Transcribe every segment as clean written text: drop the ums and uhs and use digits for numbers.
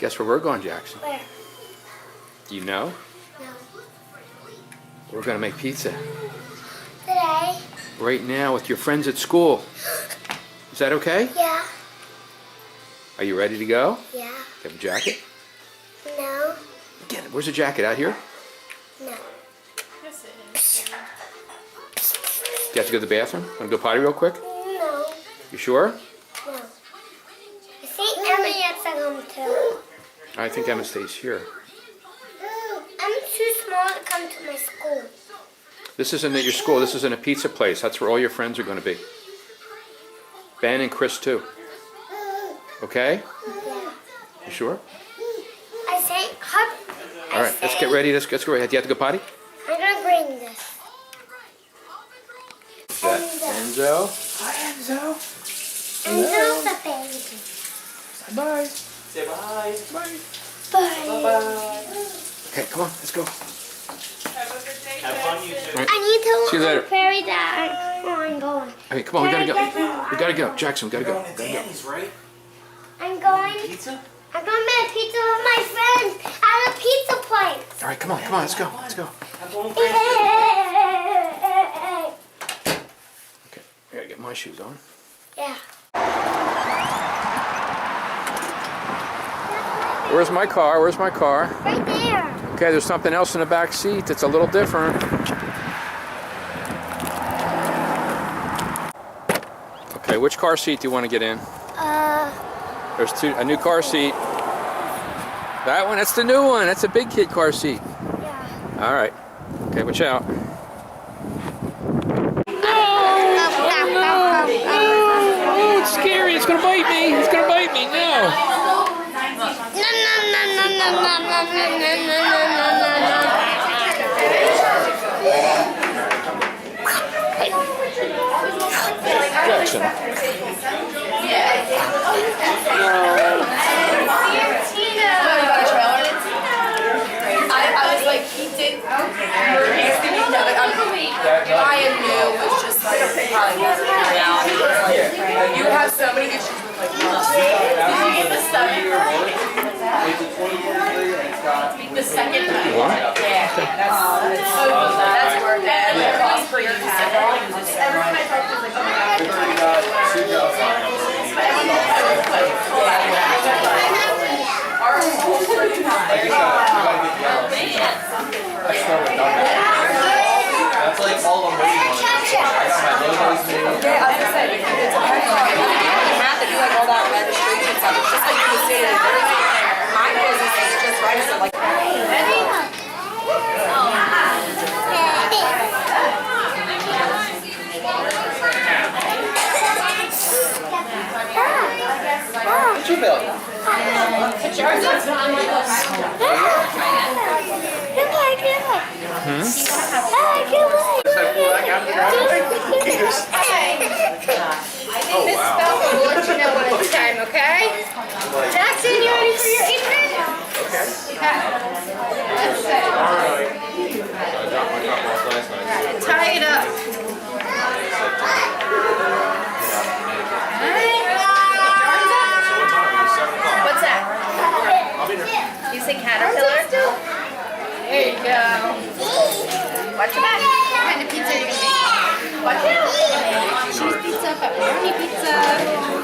Guess where we're going, Jackson? Where? Do you know? No. We're gonna make pizza Today? right now with your friends at school. Is that okay? Yeah. Are you ready to go? Yeah. You have a jacket? No. Get it. Where's the jacket? Out here? No. You have to go to the bathroom? Wanna go potty real quick? No. You sure? No. I think Emma has to come too. I think Emma stays here. I'm too small to come to my school. This isn't at your school. This isn't a pizza place. That's where all your friends are going to be. Ben and Chris too. Okay? Yeah. You sure? I say hug. All right. Let's get ready. Let's go ready. Do you have to go potty? I'm gonna bring this. Is that Enzo? Hi, Enzo. Enzo's a baby. Say bye. Say bye. Bye. Bye. Bye. Okay, come on. Let's go. Have fun, you two. Right. I need to See you later. carry that. Oh, I'm going. Hey, come on. We gotta go. We gotta go. Jackson, we gotta go. Going to Danny's, right? I'm going. Pizza? I'm going to make pizza with my friends at a pizza place. All right, come on. Come on. Let's go. Let's go. I'm going crazy. Okay. I gotta get my shoes on. Yeah. Where's my car? Where's my car? Right there. Okay, there's something else in the back seat that's a little different. Okay, which car seat do you want to get in? There's a new car seat. That one, that's the new one. That's a big kid car seat. Yeah. All right. Okay, watch out. Oh, it's scary. It's gonna bite me. It's gonna bite me. No. Jackson. I was like, he did. I knew it was just like probably wasn't reality. Like, you have so many issues with like love. Did you get the stuff? The second time. Yeah, that's worth it. Like, cost per use. Everyone I talked to was like, oh my Our whole first That's like all I'm waiting on. I got my logos made. Yeah, I was gonna say, it depends on, you don't have to do like all that registration stuff. It's just like you say it. My business is just registered. Like, What's your bill? put yours up. Miss Spelker will let you know when it's time, okay? Jackson, you ready for your evening? Okay. Let's see. Tie it up. What's that? You say caterpillar? There you go. Watch your back. What kind of pizza are you going to make? Watch out. Cheese pizza, pepperoni pizza,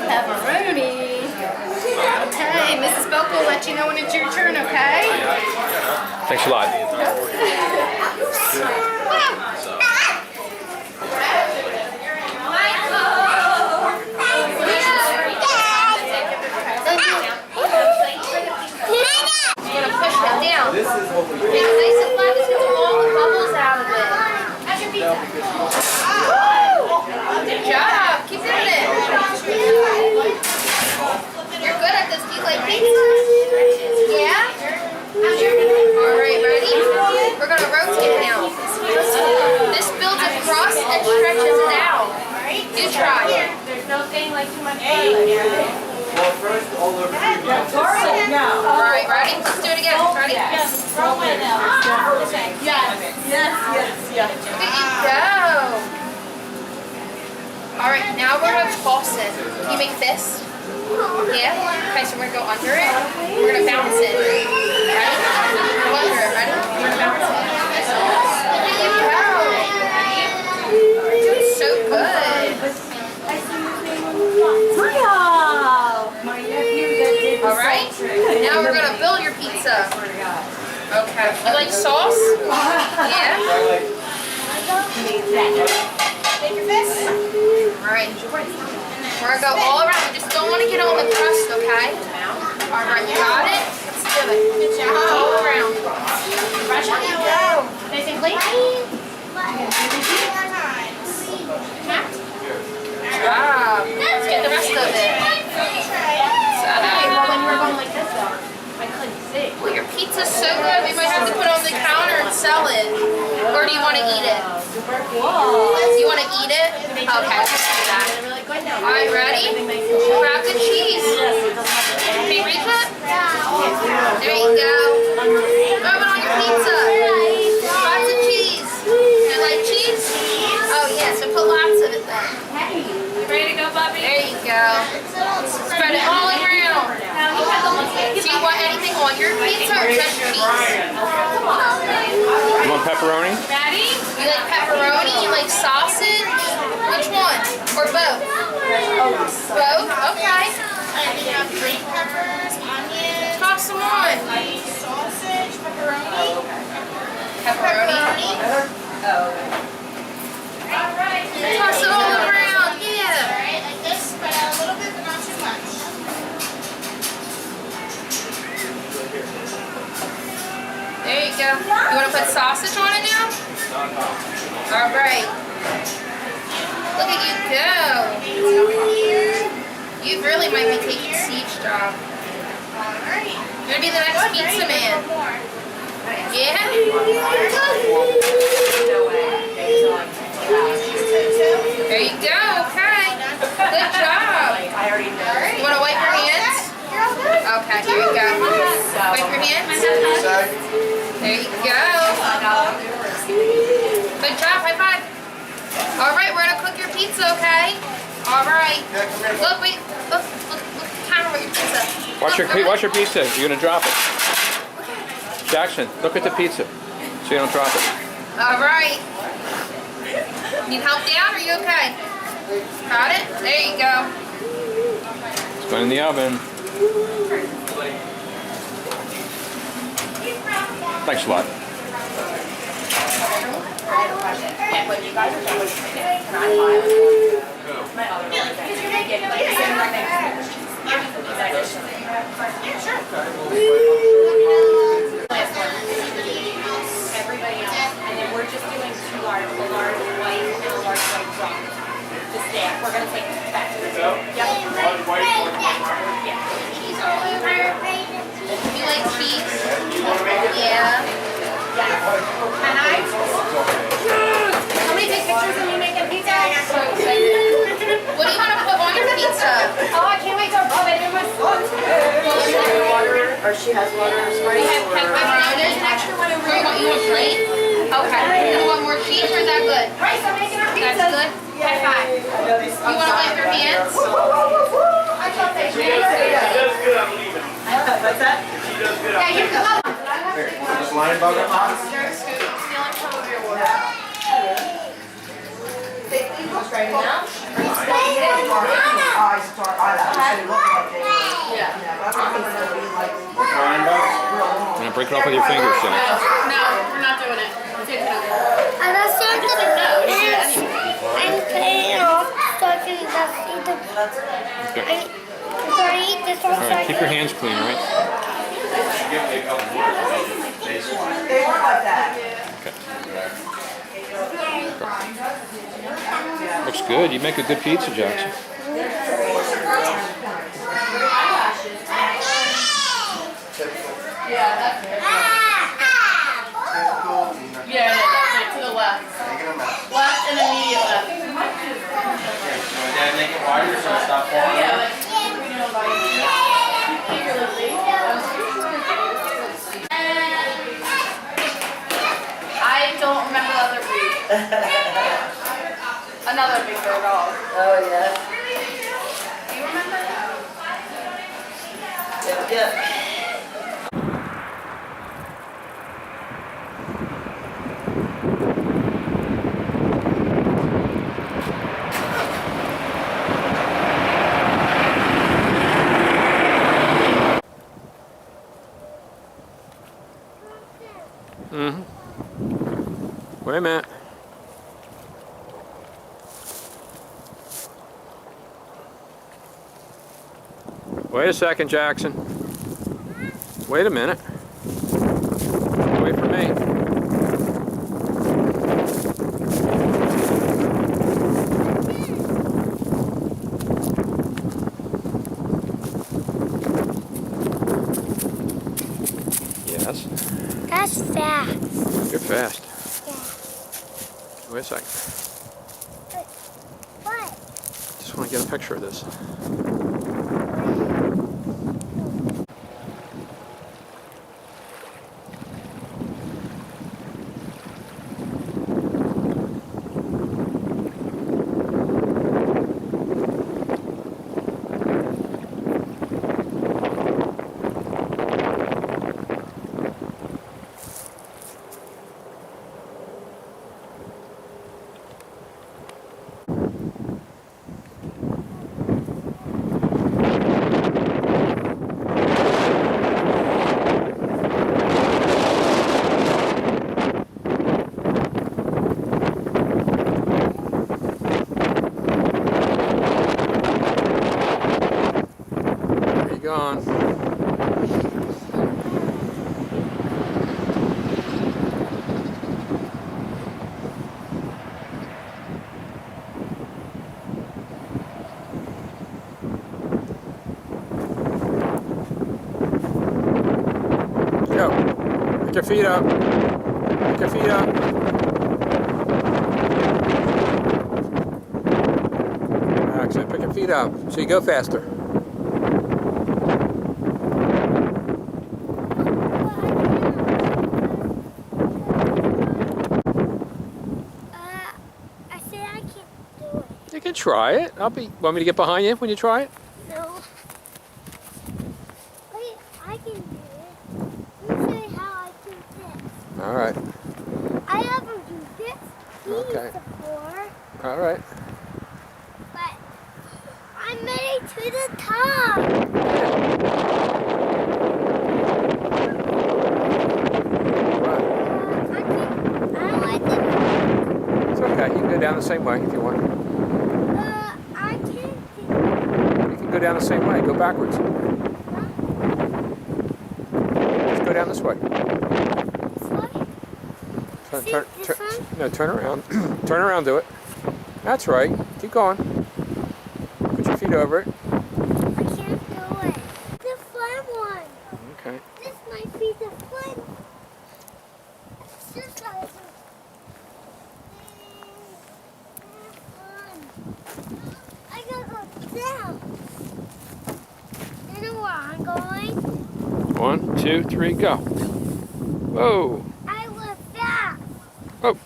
pepperoni. Okay, Mrs. Belk will let you know when it's your turn, okay? Thanks a lot. You're gonna push it down. This is what we do. Yeah, nice and flat. It's gonna blow all the bubbles out of it. How's your pizza? Good job. Keep doing it. You're good at this. Do you like pizza? Yeah? How's your? All right, ready? We're gonna rotate now. This builds across and stretches out. You try. There's no thing like too much fun. Well, first, all over. All right, ready? Let's do it again. Ready? Yes, throw it out. Yes. Look at you go. All right, now we're gonna toss it. Can you make fists? Yeah? Okay, so we're gonna go under it. We're gonna bounce it. Ready? Go under it, ready? We're gonna bounce it. Wow. You're doing so good. Alright, now we're gonna build your pizza. Okay. You like sauce? Yeah? Take your fist. Alright. We're gonna go all around. We just don't want to get on the crust, okay? Alright, you got it? Let's do it. Good job. All around. Brush on that one. Nice and clean. Good job. Let's get the rest of it. Well, when you were going like this though, I couldn't see. Well, your pizza's so good, we might have to put it on the counter and sell it. Or do you want to eat it? Do you want to eat it? Okay, let's do that. Alright, ready? Grab the cheese. Okay, reach it. There you go. Throw it on your pizza. Lots of cheese. You like cheese? Oh yeah, so put lots of it then. You ready to go, Bobby? There you go. Spread it all around. Do you want anything on your pizza or just cheese? You want pepperoni? Ready? You like pepperoni? You like sausage? Which one? Or both? Both? Okay. Green peppers, onions, Toss them on. sausage, pepperoni. Pepperoni. Toss it all around. Yeah. Alright, like this, spread out a little bit, but not too much. There you go. You want to put sausage on it now? All right. Look at you go. You really might be taking Siege's job. You're going to be the next pizza man. Yeah? There you go. Okay. Good job. You want to wipe your hands? Okay, here you go. Wipe your hands. There you go. Good job. High five. All right, we're gonna cook your pizza, okay? All right. Look, wait. Look at the camera with your pizza. Watch your pizza. You're gonna drop it. Jackson, look at the pizza so you don't drop it. All right. Need help down? Or are you okay? Got it? There you go. It's going in the oven. Thanks a lot. When you guys are done with it, can I file my other one? Yeah, like sitting right next to me. Everybody else. And then we're just doing two large, a large white and a large white drop. The staff. We're going to take it back to the table. Yep. Yeah. Cheese all over. You like cheese? Yeah. And how many take pictures of me making pizza? So excited. What do you want to put on your pizza? Oh, I can't wait to rub it in my sauce. Or she has water or We have pepperoni. There's an extra one over You want plate? Okay. You want more cheese or is that good? Rice, I'm making our pizza. That's good? High five. You want to wipe your hands? I thought they She does good, I'm leaving. What's that? She does good, Yeah, I'm you leaving. can go. Just line bugger pots. Line bugs. You're gonna break it off with your fingers, Jack. No, we're not doing it. Take it out. And I started to and put it off so I can just eat the. Okay. I'm going to eat this one. All right, keep your hands clean, all right? Give me a couple more. Baseline. They weren't like that. Looks good. You make a good pizza, Jackson. Yeah, to the left. Left and immediate left. Dad, make it wider so it's not falling. I don't remember the other breed. Another big bird dog. Oh, yeah. Do you remember? a minute. Wait a second, Jackson. Wait a minute. Wait for me. Yes. That's fast. You're fast. Yeah. Wait a second. What? Just want to get a picture of this. Gone. Go. Pick your feet up. Pick your feet up. Actually, pick your feet up so you go faster. You can try it. Want me to get behind you when you try it? No. Wait, I can do it. Let me show you how I do this. All right. I never do this. Okay. Before, All right. but I made it to the top. I don't like it. It's okay. You can go down the same way if you want. I can't do You can go down the same way. Go backwards. Let's go down this way. this way. See, this one? No, turn around. Turn around, do it. That's right. Keep going. Put your feet over it. I can't do it. The fun one. Okay. This might be the fun. It's just like I gotta go down. You know where I'm going? 1, 2, 3, go. Whoa. I was fast. Oh.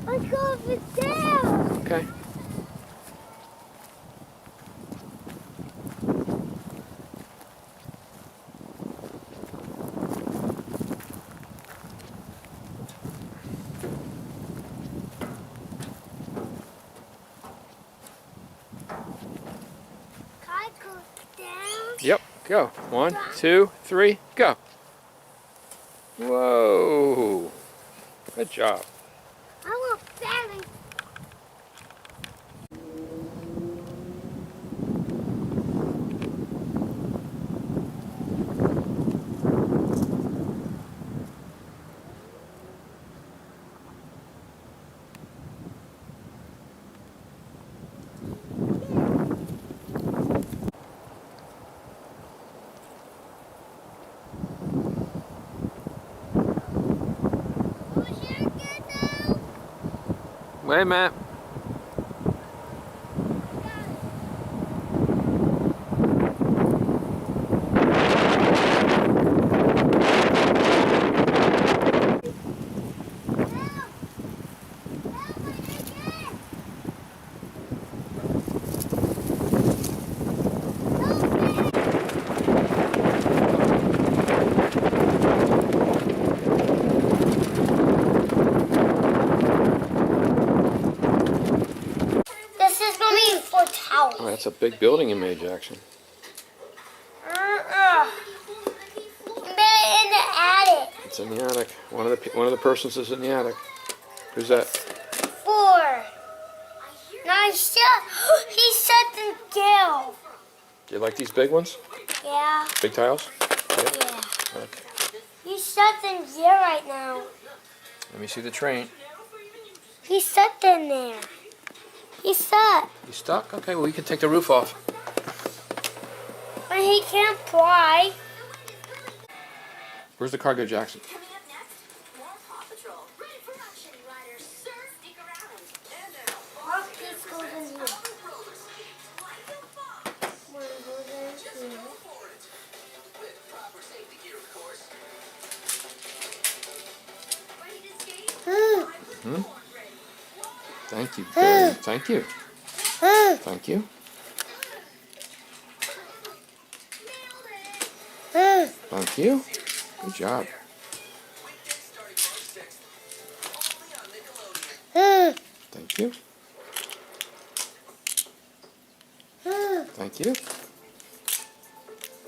Let's go over there. Okay. Can I go down? Yep. Go. 1, 2, 3, go. Whoa. Good job. I want fairy. Wait a minute. This is gonna be for towels. Oh, that's a big building you made, Jackson. You made it in the attic. It's in the attic. One of the persons is in the attic. Who's that? 4. Nice shot. He shut them down. Do you like these big ones? Yeah. Big tiles? Yeah. Okay. He shut them there right now. Let me see the train. He shut them there. He's stuck. You stuck? Okay, well, you can take the roof off. But he can't fly. Where's the cargo, Jackson? Coming up next, more Paw Patrol. Ready for action, riders. Sir, stick around. And now, All this goes in here. rollers. Like a fox. One goes in here. For it. With proper safety gear, of course. Ready to skate? Thank you. Thank you. Thank you. Thank you. Good job. Thank you. Thank you.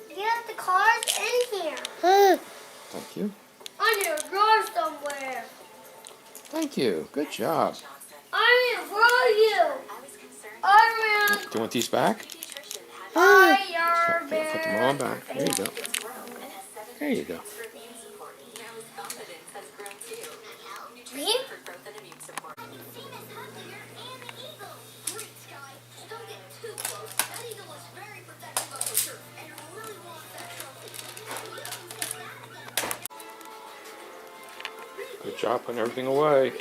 Get the cars in here. Thank you. Under a drawer somewhere. Thank you. Good job. I'm gonna throw you. Around Do you want these back? fire Okay, put them all back. There you go. There you go. Me? Good job putting everything away.